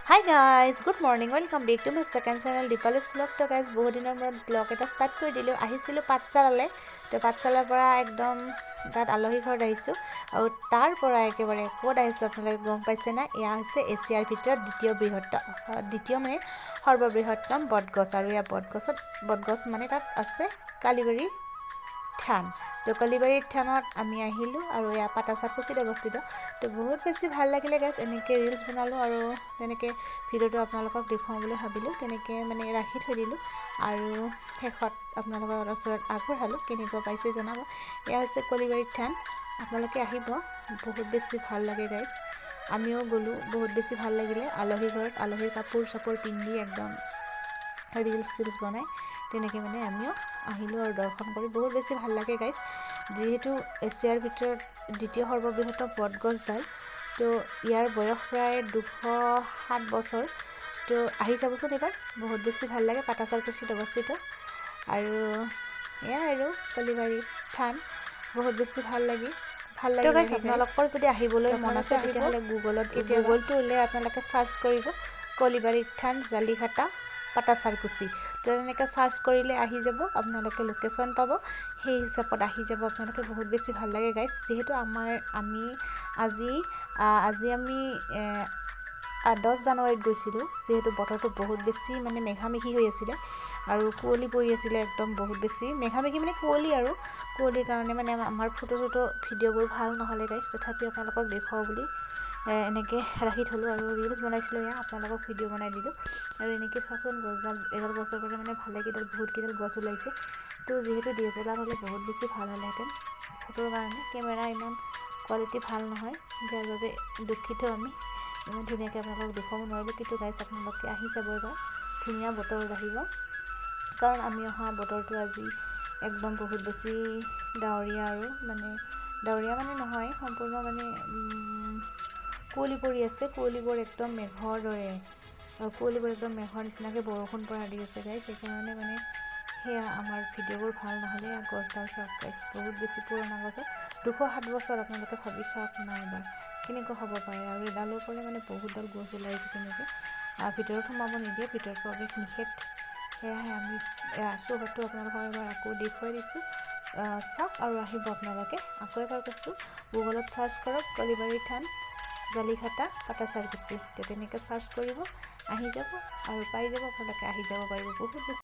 Hi guys, good morning. Welcome back to my second channel Deepali's vlog. To guys, বহুত দিনৰ মূৰত blog এটা start কৰি দিলোঁ। আহিছিলোঁ পাঠশালালৈ। তো পাঠশালাৰ পৰা একদম তাত আলহী ঘৰত আহিছোঁ আৰু তাৰ পৰা একেবাৰে ক'ত আহিছোঁ আপোনালোকে গম পাইছে না? এয়া হৈছে এছিয়াৰ ভিতৰত দ্বিতীয় মানে সৰ্ববৃহত্তম বটগছ আৰু এয়া বটগছ মানে তাত আছে কালিবাৰী থান। তো কালিবাৰী থানত আমি আহিলোঁ আৰু এয়া পাটাচাৰকুছিত অৱস্থিত। তো বহুত বেছি ভাল লাগিলে গাইজ, এনেকৈ ৰিলছ বনালোঁ আৰু তেনেকৈ ভিডিঅ'টো আপোনালোকক দেখুৱাওঁ বুলি ভাবিলোঁ, তেনেকৈ মানে ৰাখি থৈ দিলোঁ আৰু শেষত আপোনালোকৰ ওচৰত আগবঢ়ালোঁ। কেনেকুৱা পাইছে জনাব। এয়া হৈছে কলিবাৰী থান, আপোনালোকে আহিব, বহুত বেছি ভাল লাগে গাইজ। আমিও গ'লোঁ, বহুত বেছি ভাল লাগিলে। আলহী ঘৰত আলহীৰ কাপোৰ চাপোৰ পিন্ধি একদম ৰিলছ বনাই তেনেকৈ মানে আমিও আহিলোঁ আৰু দৰ্শন কৰি বহুত বেছি ভাল লাগে গাইজ। যিহেতু এছিয়াৰ ভিতৰত দ্বিতীয় সৰ্ববৃহত্তম বটগছডাল, তো ইয়াৰ বয়স প্ৰায় 207 বছৰ। তো আহি চাবচোন এবাৰ, বহুত বেছি ভাল লাগে। পাটাচাৰকুছিত অৱস্থিত আৰু এয়া আৰু কলিবাৰী থান, বহুত বেছি ভাল লাগে গাইজ। আপোনালোকৰ যদি আহিবলৈ মন আছে তেতিয়াহ'লে গুগলটো উলিয়াই আপোনালোকে চাৰ্চ কৰিব কলিবাৰী থান জালিঘাটা পাটাচাৰকুছি। তো এনেকৈ চাৰ্চ কৰিলে আহি যাব, আপোনালোকে লোকেশ্যন পাব, সেই হিচাপত আহি যাব আপোনালোকে। বহুত বেছি ভাল লাগে গাইজ। যিহেতু আমি আজি আমি 10 জানুৱাৰীত গৈছিলোঁ, যিহেতু বতৰটো বহুত বেছি মানে মেঘামেঘি হৈ আছিলে আৰু কুঁৱলী পৰি আছিলে একদম বহুত বেছি মেঘামেঘি মানে কুঁৱলীৰ কাৰণে মানে আমাৰ ফটো ভিডিঅ'বোৰ ভাল নহ'লে গাইজ। তথাপি আপোনালোকক দেখুৱাওঁ বুলি এনেকৈ ৰাখি থ'লোঁ আৰু ৰিলছ বনাইছিলোঁ। এয়া আপোনালোকক ভিডিঅ' বনাই দিলোঁ আৰু এনেকৈ চাচোন গছডাল, এডাল গছৰ পৰা মানে বহুতকেইডাল গছ ওলাইছে। তো যিহেতু DSLR হ'লে বহুত বেছি ভাল হ'লেহেঁতেন ফটোৰ কাৰণে, কেমেৰা ইমান কোৱালিটি ভাল নহয়, যাৰ বাবে দুখিত আমি ইমান ধুনীয়াকৈ আপোনালোকক দেখুৱাব নোৱাৰিলোঁ। কিন্তু গাইজ আপোনালোকে আহি চাব এবাৰ, ধুনীয়া বতৰত আহিব, কাৰণ আমি অহা বতৰটো আজি একদম বহুত বেছি ডাৱৰীয়া আৰু মানে ডাৱৰীয়া মানে নহয়, সম্পূৰ্ণ মানে কুঁৱলী পৰি আছে। কুঁৱলীবোৰ একদম মেঘৰ দৰে, কুঁৱলীবোৰ একদম মেঘৰ নিচিনাকৈ বৰষুণ পৰা দি আছে গাইজ। সেইকাৰণে মানে সেয়া আমাৰ ভিডিঅ'বোৰ ভাল নহ'লে। গছডাল চাওক গাইজ, বহুত বেছি পুৰণা গছত 207 বছৰ। আপোনালোকে ভাবি চাওক না এবাৰ কেনেকুৱা হ'ব পাৰে, আৰু এডালৰ পৰা মানে বহুতডাল গছ ওলাইছে তেনেকৈ। ভিতৰত সোমাব নিদিয়ে, ভিতৰত প্ৰৱেশ নিষেধ। সেয়াহে আমি চৌহদটো আপোনালোকক এবাৰ আকৌ দেখুৱাই দিছোঁ, চাওক আৰু আহিব আপোনালোকে। আকৌ এবাৰ কৈছোঁ, গুগলত চাৰ্চ কৰক কলিবাৰী থান জালিঘাটা পাটাচাৰকুছি। তেনেকৈ চাৰ্চ কৰিব, আহি যাব আৰু পাই যাব, আপোনালোকে আহি যাব পাৰিব। বহুত বেছি